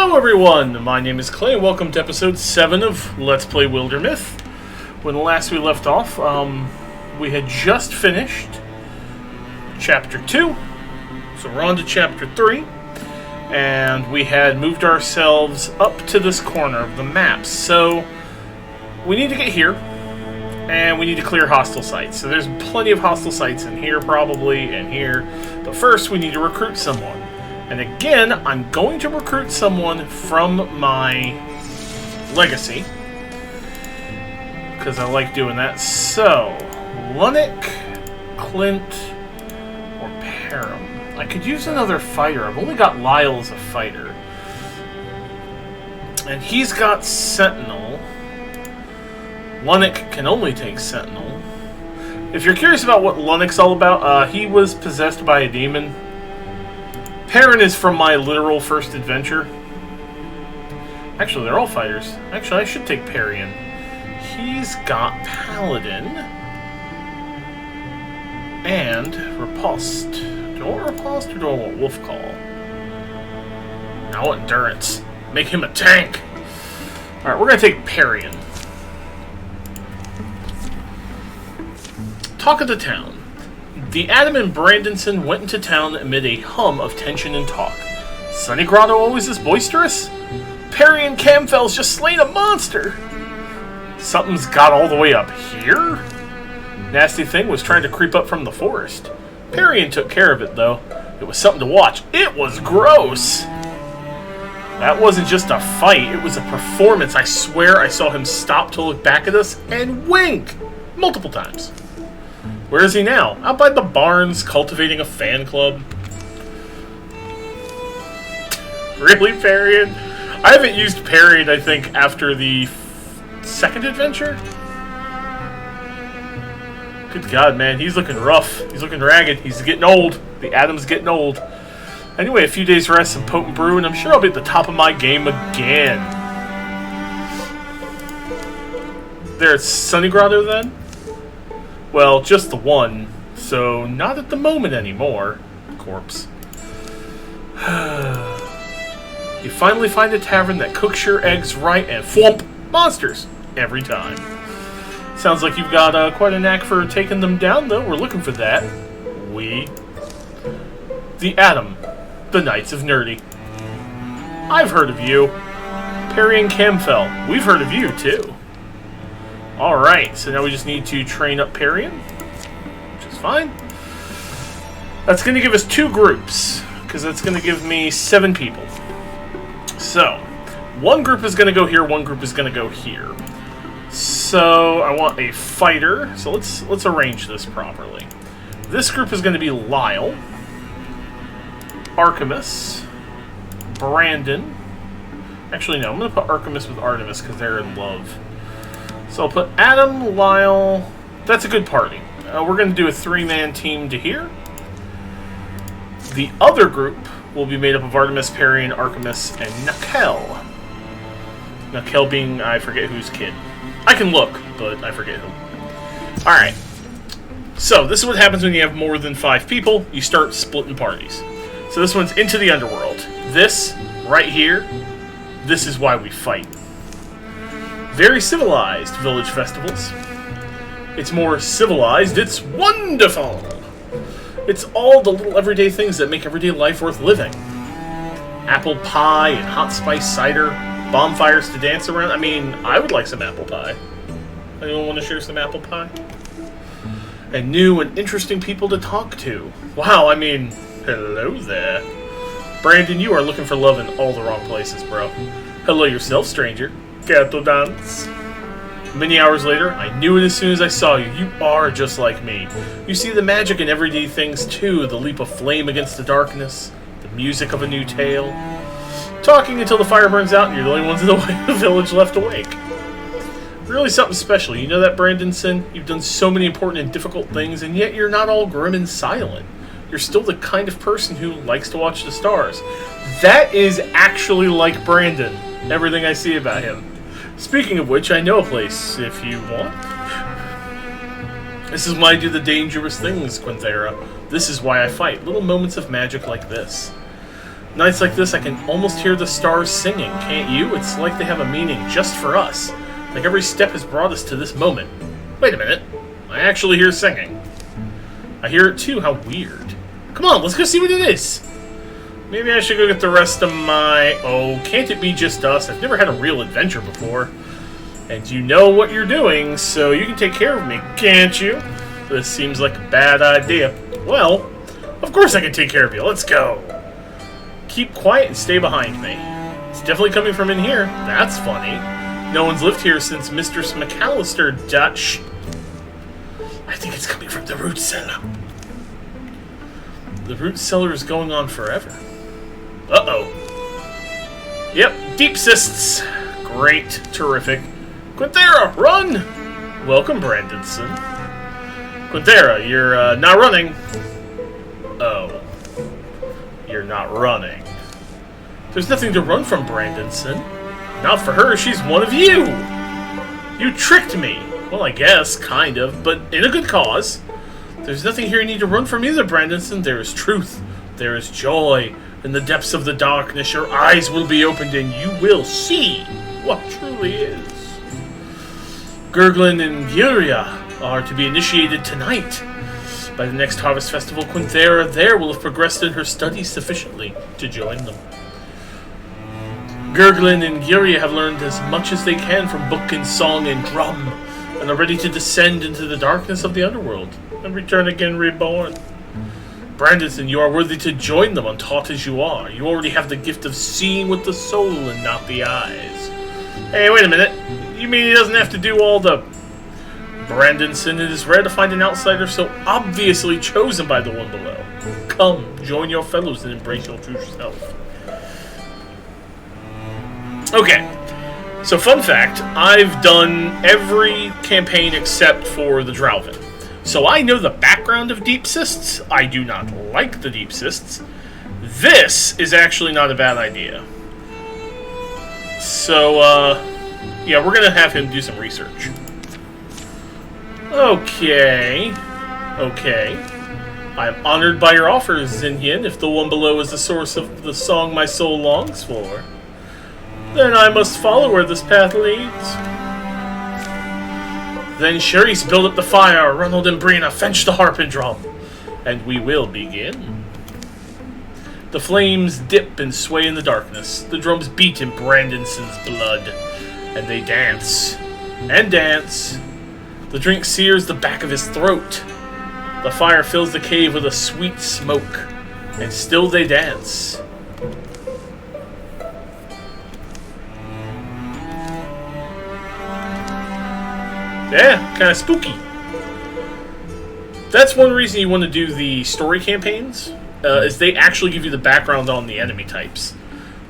Hello everyone, my name is Clay and welcome to episode 7 of Let's Play Wildermyth. When last we left off, we had just finished chapter 2, so we're on to chapter 3, and we had moved ourselves up to this corner of the map. So we need to get here, and we need to clear hostile sites. So there's plenty of hostile sites in here probably, and here, but first we need to recruit someone. And again, I'm going to recruit someone from my legacy, because I like doing that. So, Lunnick, Clint, or Param. I could use another fighter. I've only got Lyle as a fighter. And he's got Sentinel. Lunnick can only take Sentinel. If you're curious about what Lunnick's all about, he was possessed by a demon. Perrin is from my literal first adventure. Actually, they're all fighters. Actually, I should take Perrian. He's got Paladin. And Repulsed. Do I want Repulsed or do I want Wolf Call? I want Endurance. Make him a tank. Alright, we're going to take Perrian. Talk of the town. The Adam and Brandonson went into town amid a hum of tension and talk. Sunny Grotto always this boisterous? Perry and Camfell's just slain a monster! Something's got all the way up here? Nasty thing was trying to creep up from the forest. Perrian took care of it, though. It was something to watch. It was gross! That wasn't just a fight, it was a performance. I swear I saw him stop to look back at us and wink! Multiple times. Where is he now? Out by the barns, cultivating a fan club. Really, Perrian? I haven't used Perrian, I think, after the second adventure? Good God, man. He's looking rough. He's looking ragged. He's getting old. The Adam's getting old. Anyway, a few days rest, some potent brew, and I'm sure I'll be at the top of my game again. There's Sunny Grotto, then? Well, just the one, so not at the moment anymore. Corpse. You finally find a tavern that cooks your eggs right and thwomp monsters every time. Sounds like you've got quite a knack for taking them down, though. We're looking for that. The Adam, the Knights of Nerdy. I've heard of you. Perry and Camfell, we've heard of you, too. Alright, so now we just need to train up Perrian, which is fine. That's going to give us 2 groups, because that's going to give me 7 people. So, one group is going to go here, one group is going to go here. So, I want a fighter, so let's arrange this properly. This group is going to be Lyle, Artemis, Brandon. Actually, no, I'm going to put Artemis with Artemis, because they're in love. So I'll put Adam, Lyle. That's a good party. We're going to do a 3-man team to here. The other group will be made up of Artemis, Perry, and Artemis, and Nakel. Nakel being, I forget whose kid. I can look, but I forget who. Alright. So this is what happens when you have more than 5 people. You start splitting parties. So this one's into the underworld. This, right here, this is why we fight. Very civilized village festivals. It's more civilized, it's wonderful! It's all the little everyday things that make everyday life worth living. Apple pie and hot spice cider, bonfires to dance around. I mean, I would like some apple pie. Anyone want to share some apple pie? And new and interesting people to talk to. Wow, I mean, hello there. Brandon, you are looking for love in all the wrong places, bro. Hello yourself, stranger. Cattle dance. Many hours later, I knew it as soon as I saw you. You are just like me. You see the magic in everyday things too. The leap of flame against the darkness. The music of a new tale. Talking until the fire burns out and you're the only ones in the village left awake. Really something special. You know that, Brandonson? You've done so many important and difficult things, and yet you're not all grim and silent. You're still the kind of person who likes to watch the stars. That is actually like Brandon. Everything I see about him. Speaking of which, I know a place, if you want. This is why I do the dangerous things, Quinthera. This is why I fight. Little moments of magic like this. Nights like this, I can almost hear the stars singing, can't you? It's like they have a meaning just for us. Like every step has brought us to this moment. Wait a minute. I actually hear singing. I hear it too, how weird. Come on, let's go see what it is. Maybe I should go get the rest of my... Oh, can't it be just us? I've never had a real adventure before. And you know what you're doing, so you can take care of me, can't you? This seems like a bad idea. Well, of course I can take care of you. Let's go. Keep quiet and stay behind me. It's definitely coming from in here. That's funny. No one's lived here since Mistress McAllister Dutch. I think it's coming from the root cellar. The root cellar is going on forever. Uh-oh. Yep, deep cysts. Great. Terrific. Quinthera, run! Welcome, Brandonson. Quinthera, you're not running. Oh. You're not running. There's nothing to run from, Brandonson. Not for her, she's one of you! You tricked me! Well, I guess, kind of, but in a good cause. There's nothing here you need to run from either, Brandonson. There is truth. There is joy. In the depths of the darkness, your eyes will be opened and you will see what truly is. Gurglin and Yuria are to be initiated tonight. By the next Harvest Festival, Quinthera there will have progressed in her studies sufficiently to join them. Gurglin and Yuria have learned as much as they can from book and song and drum, and are ready to descend into the darkness of the underworld and return again reborn. Brandonson, you are worthy to join them, untaught as you are. You already have the gift of seeing with the soul and not the eyes. Hey, wait a minute. You mean he doesn't have to do all the... Brandonson, it is rare to find an outsider so obviously chosen by the one below. Come, join your fellows and embrace your true self. Okay, so fun fact, I've done every campaign except for the Drowvin. So I know the background of deep cysts. I do not like the deep cysts. This is actually not a bad idea. So, yeah, we're going to have him do some research. Okay. I'm honored by your offers, Zinyan, if the one below is the source of the song my soul longs for. Then I must follow where this path leads. Then Charisse, build up the fire, Ronald and Brina, fetch the harp and drum, and we will begin. The flames dip and sway in the darkness. The drums beat in Brandonson's blood, and they dance and dance. The drink sears the back of his throat. The fire fills the cave with a sweet smoke, and still they dance. Yeah, kind of spooky. That's one reason you want to do the story campaigns, is they actually give you the background on the enemy types.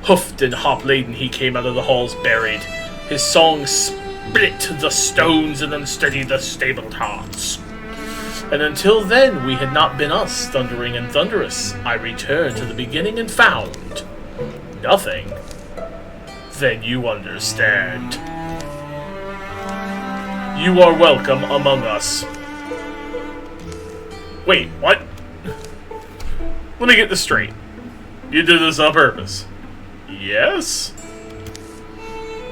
Hoofed and hop-laden he came out of the halls buried. His song split the stones and unsteadied the stabled hearts. And until then we had not been us, thundering and thunderous. I returned to the beginning and found nothing. Then you understand. You are welcome among us. Wait, what? Let me get this straight. You did this on purpose? Yes?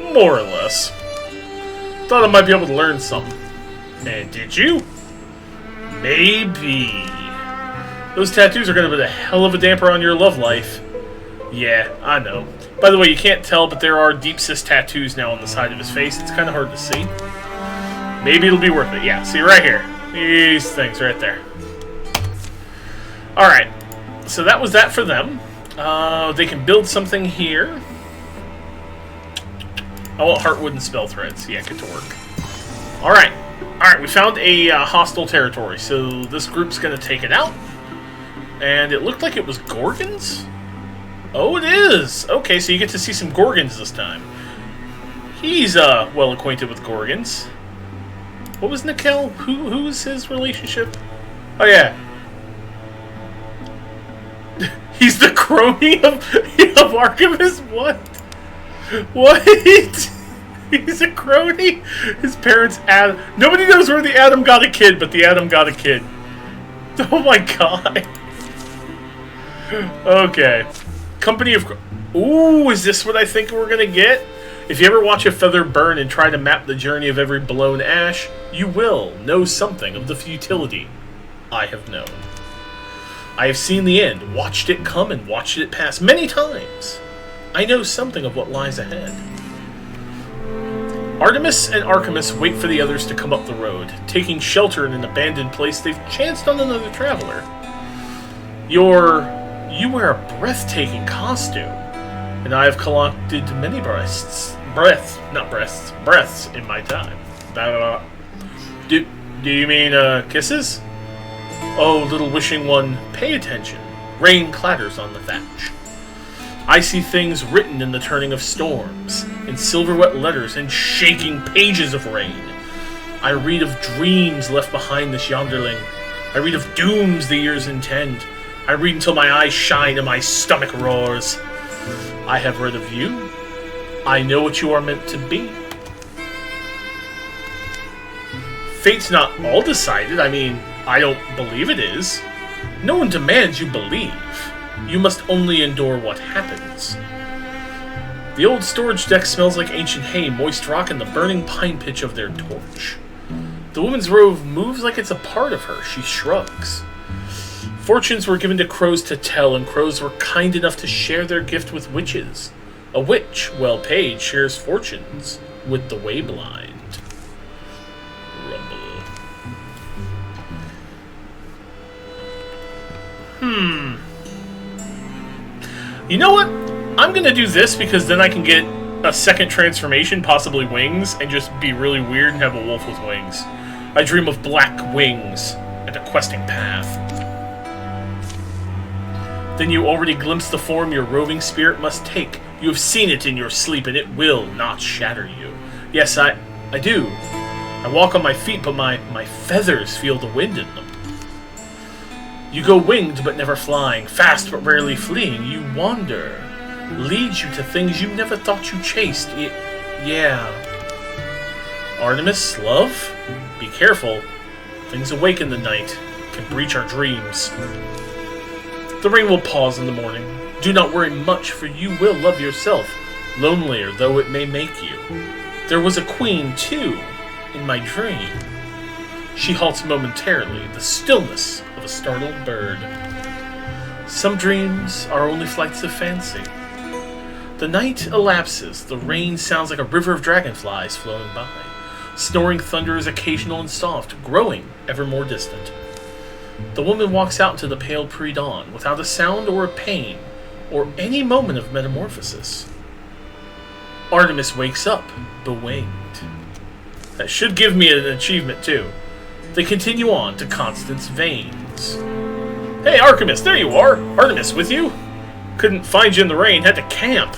More or less. Thought I might be able to learn something. And did you? Maybe. Those tattoos are going to put a hell of a damper on your love life. Yeah, I know. By the way, you can't tell, but there are deep cyst tattoos now on the side of his face. It's kind of hard to see. Maybe it'll be worth it. Yeah, see right here. These things right there. Alright. So that was that for them. They can build something here. I want heartwood and spell threads. Yeah, get to work. Alright. Alright, we found a hostile territory. So this group's going to take it out. And it looked like it was Gorgons? Oh, it is! Okay, so you get to see some Gorgons this time. He's well acquainted with Gorgons. What was Nikel? Who was his relationship? Oh, yeah. He's the crony of Archivist? What? What? He's a crony? His parents, Adam. Nobody knows where the Adam got a kid, but the Adam got a kid. Oh my god. Okay. Company of... Ooh, is this what I think we're gonna get? If you ever watch a feather burn and try to map the journey of every blown ash, you will know something of the futility I have known. I have seen the end, watched it come and watched it pass many times. I know something of what lies ahead. Artemis and Archimus wait for the others to come up the road. Taking shelter in an abandoned place, they've chanced on another traveler. You wear a breathtaking costume, and I have collected many breaths in my time. Do you mean, kisses? Oh, little wishing one, pay attention. Rain clatters on the thatch. I see things written in the turning of storms, in silver-wet letters and shaking pages of rain. I read of dreams left behind this yonderling. I read of dooms the years intend. I read until my eyes shine and my stomach roars. I have read of you. I know what you are meant to be. Fate's not all decided. I mean, I don't believe it is. No one demands you believe. You must only endure what happens. The old storage deck smells like ancient hay, moist rock, and the burning pine pitch of their torch. The woman's robe moves like it's a part of her. She shrugs. Fortunes were given to crows to tell, and crows were kind enough to share their gift with witches. A witch, well paid, shares fortunes with the way blind. You know what? I'm going to do this because then I can get a second transformation, possibly wings, and just be really weird and have a wolf with wings. I dream of black wings and a questing path. Then you already glimpse the form your roving spirit must take. You have seen it in your sleep, and it will not shatter you. Yes, I do. I walk on my feet, but my feathers feel the wind in them. You go winged, but never flying, fast, but rarely fleeing. You wander, leads you to things you never thought you chased. Yeah. Artemis, love, be careful. Things awake in the night can breach our dreams. The rain will pause in the morning. Do not worry much, for you will love yourself, lonelier though it may make you. There was a queen, too, in my dream. She halts momentarily, the stillness of a startled bird. Some dreams are only flights of fancy. The night elapses. The rain sounds like a river of dragonflies flowing by. Snoring thunder is occasional and soft, growing ever more distant. The woman walks out into the pale pre-dawn, without a sound or a pain, or any moment of metamorphosis. Artemis wakes up, bewinged. That should give me an achievement, too. They continue on to Constance Veins. Hey, Artemis, there you are! Artemis with you? Couldn't find you in the rain, had to camp.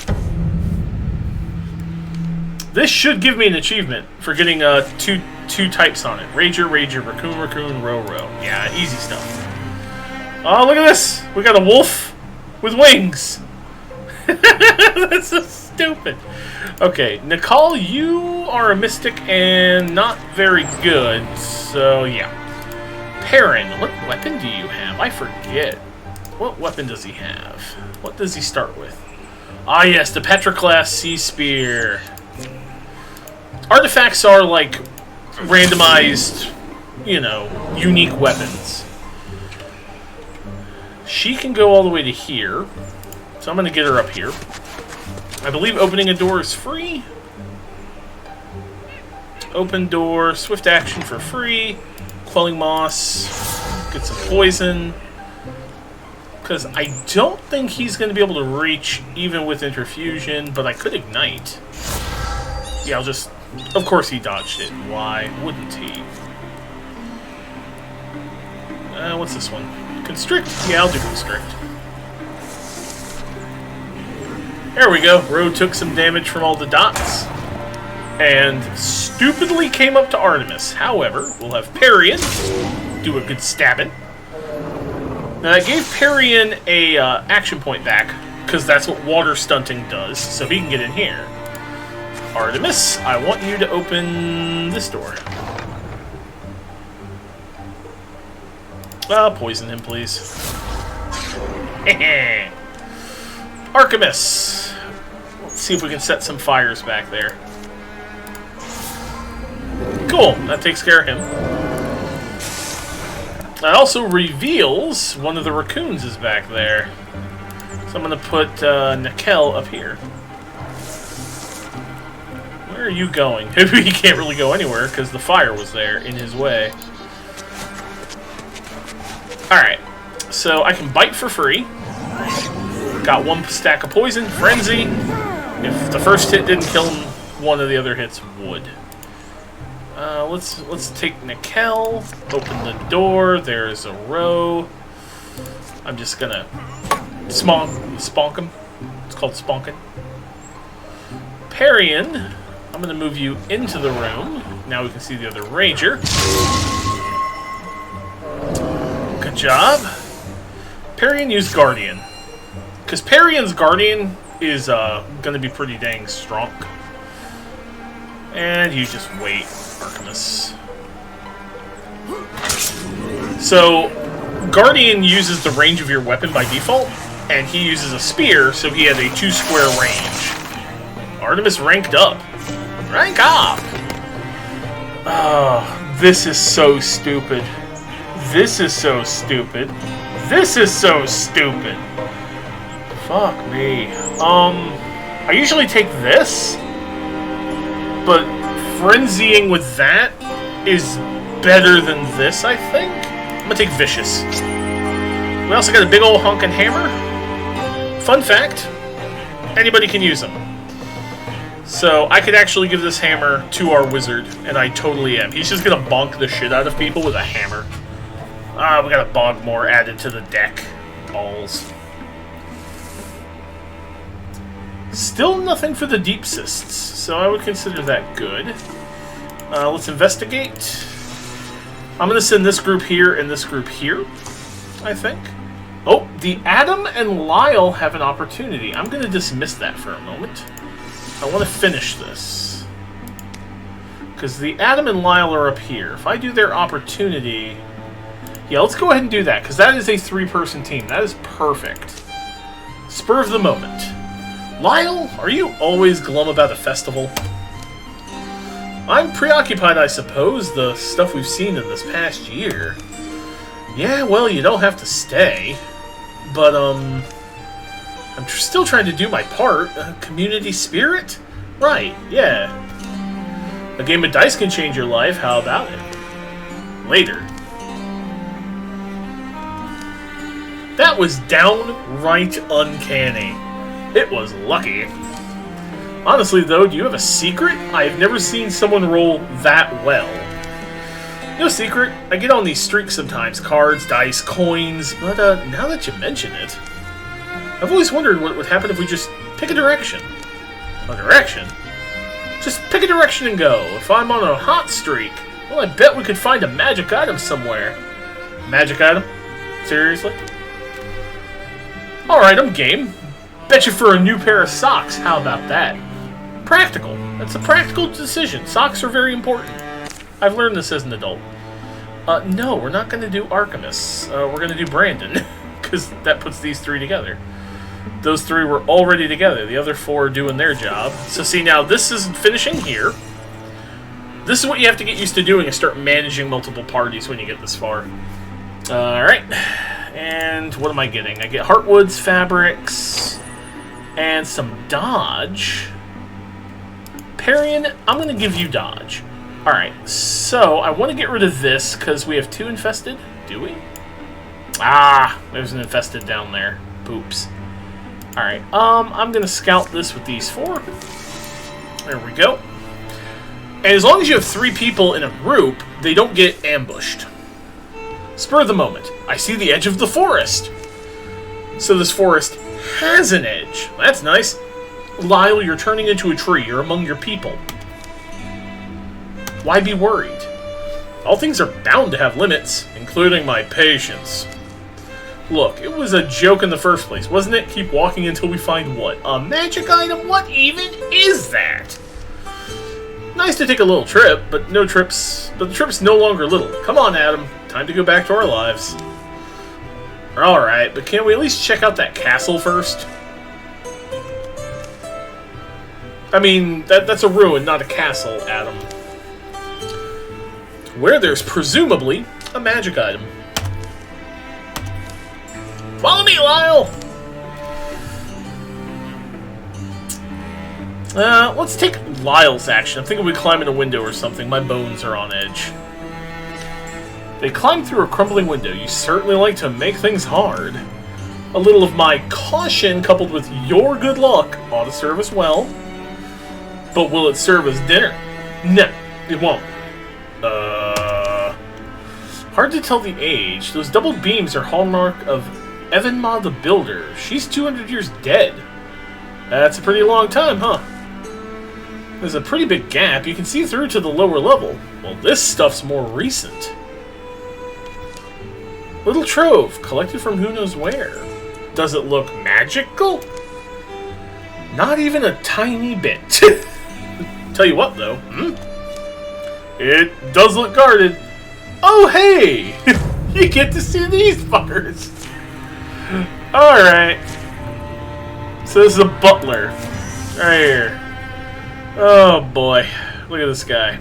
This should give me an achievement for getting two types on it. Rager, Raccoon, Row. Yeah, easy stuff. Oh, look at this! We got a wolf with wings! That's so stupid. Okay, Nicole, you are a mystic and not very good, so yeah. Perrin, what weapon do you have? I forget. What weapon does he have? What does he start with? Ah yes, the Petroclast Sea Spear. Artifacts are like randomized, unique weapons. She can go all the way to here, so I'm going to get her up here. I believe opening a door is free. Open door, swift action for free. Quelling moss, get some poison. Because I don't think he's going to be able to reach even with interfusion, but I could ignite. Yeah, I'll just... Of course he dodged it. Why wouldn't he? What's this one? Constrict? Yeah, I'll do Constrict. There we go. Ro took some damage from all the dots. And stupidly came up to Artemis. However, we'll have Perrion do a good stabbing. Now, I gave Perrion a action point back, because that's what water stunting does, so he can get in here. Artemis, I want you to open this door. Poison him, please. Artemis. Let's see if we can set some fires back there. Cool, that takes care of him. That also reveals one of the raccoons is back there. So I'm going to put Nickel up here. Where are you going? He can't really go anywhere because the fire was there in his way. Alright, so I can bite for free. Got one stack of poison, frenzy. If the first hit didn't kill him, one of the other hits would. Let's take Nickel, open the door, there's a row. I'm just gonna sponk him. It's called sponking. Parian, I'm gonna move you into the room. Now we can see the other Ranger. Good job. Parian used Guardian. Because Parian's Guardian is gonna be pretty dang strong. And you just wait, Artemis. So, Guardian uses the range of your weapon by default, and he uses a spear, so he has a 2-square range. Artemis ranked up. Rank up! Oh, this is so stupid. This is so stupid. This is so stupid. Fuck me. I usually take this, but frenzying with that is better than this, I think. I'm gonna take Vicious. We also got a big old honkin' hammer. Fun fact, anybody can use them. So I could actually give this hammer to our wizard, and I totally am. He's just gonna bonk the shit out of people with a hammer. We got a Bogmore added to the deck. Balls. Still nothing for the deep cysts, so I would consider that good. Let's investigate. I'm going to send this group here and this group here, I think. Oh, the Adam and Lyle have an opportunity. I'm going to dismiss that for a moment. I want to finish this. Because the Adam and Lyle are up here. If I do their opportunity... Yeah, let's go ahead and do that, because that is a 3-person team. That is perfect. Spur of the moment. Lyle, are you always glum about a festival? I'm preoccupied, I suppose, the stuff we've seen in this past year. Yeah, well, you don't have to stay. But, I'm still trying to do my part. Community spirit? Right, yeah. A game of dice can change your life, how about it? Later. That was downright uncanny. It was lucky. Honestly, though, do you have a secret? I've never seen someone roll that well. No secret, I get on these streaks sometimes. Cards, dice, coins, but now that you mention it, I've always wondered what would happen if we just pick a direction. A direction? Just pick a direction and go. If I'm on a hot streak, well, I bet we could find a magic item somewhere. Magic item? Seriously? Alright, I'm game. Bet you for a new pair of socks. How about that? Practical. That's a practical decision. Socks are very important. I've learned this as an adult. No, we're not going to do Artemis. We're going to do Brandon. Because that puts these 3 together. Those 3 were already together. The other 4 are doing their job. So see, now this is finishing here. This is what you have to get used to doing, is start managing multiple parties when you get this far. Alright. And what am I getting? I get Heartwoods, Fabrics, and some Dodge. Parian, I'm going to give you Dodge. Alright, so I want to get rid of this because we have 2 infested. Do we? Ah, there's an infested down there. Poops. Alright, I'm going to scout this with these 4. There we go. And as long as you have 3 people in a group, they don't get ambushed. Spur of the moment. I see the edge of the forest. So this forest has an edge. That's nice. Lyle, you're turning into a tree. You're among your people. Why be worried? All things are bound to have limits, including my patience. Look, it was a joke in the first place, wasn't it? Keep walking until we find what? A magic item? What even is that? Nice to take a little trip, but the trip's no longer little. Come on, Adam. Time to go back to our lives. Alright, but can we at least check out that castle first? I mean, that's a ruin, not a castle, Adam. Where there's presumably a magic item. Follow me, Lyle! Let's take Lyle's action. I'm thinking we climb in a window or something. My bones are on edge. They climb through a crumbling window. You certainly like to make things hard. A little of my caution coupled with your good luck ought to serve us well. But will it serve as dinner? No, it won't. Hard to tell the age. Those doubled beams are hallmark of Evanma the Builder. She's 200 years dead. That's a pretty long time, huh? There's a pretty big gap. You can see through to the lower level. Well, this stuff's more recent. Little trove, collected from who knows where. Does it look magical? Not even a tiny bit. Tell you what, though. It does look guarded. Oh, hey! You get to see these fuckers. Alright. So this is a butler. Right here. Oh, boy. Look at this guy.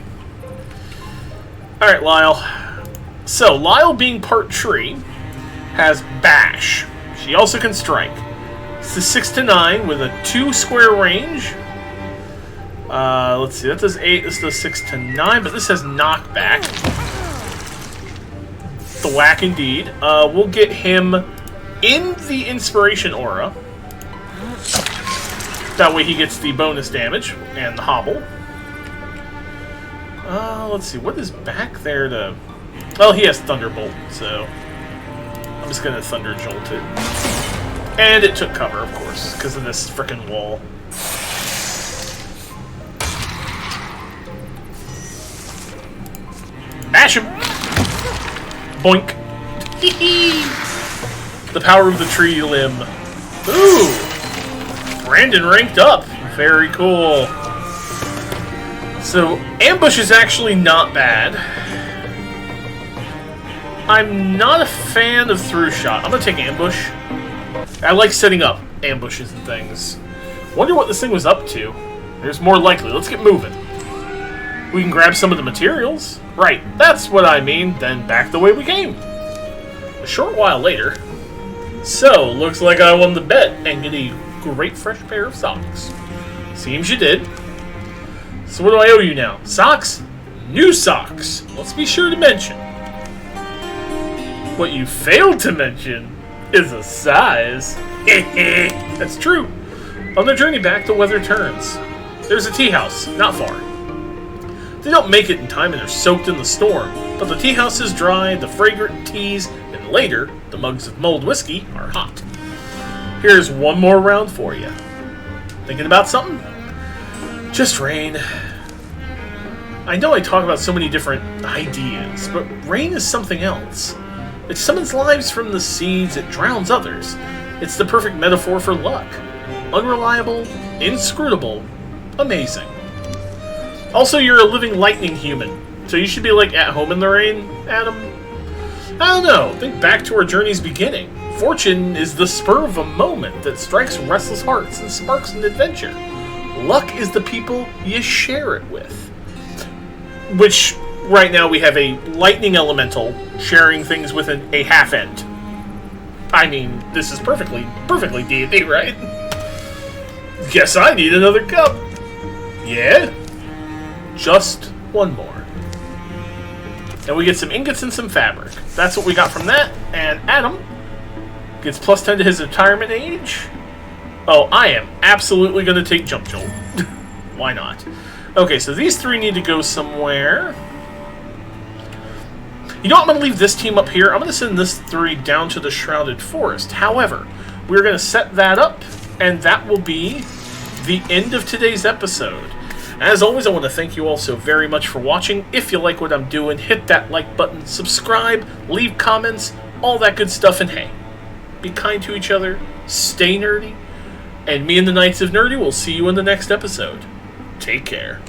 Alright, Lyle. So, Lyle, being part tree, has bash. She also can strike. It's a 6 to 9 with a 2 square range. Let's see. That does 8. This does 6 to 9, but this has knockback. The whack indeed. We'll get him in the inspiration aura. That way he gets the bonus damage and the hobble. Let's see. What is back there to... Well, he has Thunderbolt, so... I'm just going to Thunder Jolt it. And it took cover, of course, because of this frickin' wall. Bash him! Boink. The power of the tree limb. Ooh! Brandon ranked up. Very cool. So, ambush is actually not bad. I'm not a fan of through shot. I'm gonna take ambush. I like setting up ambushes and things. Wonder what this thing was up to. There's more likely. Let's get moving. We can grab some of the materials. Right, that's what I mean. Then back the way we came. A short while later. So, looks like I won the bet and get a great fresh pair of socks. Seems you did. So what do I owe you now? Socks? New socks. Let's be sure to mention. What you failed to mention is a size. That's true. On the journey back, the weather turns. There's a tea house, not far. They don't make it in time and they're soaked in the storm, but the tea house is dry, the fragrant teas, and later, the mugs of mulled whiskey are hot. Here's one more round for you. Thinking about something? Just rain. I know I talk about so many different ideas, but rain is something else. It summons lives from the seeds, it drowns others. It's the perfect metaphor for luck. Unreliable, inscrutable, amazing. Also, you're a living lightning human, so you should be like at home in the rain, Adam. I don't know, think back to our journey's beginning. Fortune is the spur of a moment that strikes restless hearts and sparks an adventure. Luck is the people you share it with. Which, right now we have a lightning elemental sharing things with a half end. I mean, this is perfectly D&D, right? Guess I need another cup. Yeah? Just one more. And we get some ingots and some fabric. That's what we got from that. And Adam gets plus 10 to his retirement age. Oh, I am absolutely going to take Jump Jolt. Why not? Okay, so these three need to go somewhere. You know what? I'm going to leave this team up here. I'm going to send this three down to the Shrouded Forest. However, we're going to set that up, and that will be the end of today's episode. As always, I want to thank you all so very much for watching. If you like what I'm doing, hit that like button, subscribe, leave comments, all that good stuff, and hey, be kind to each other, stay nerdy, and me and the Knights of Nerdy will see you in the next episode. Take care.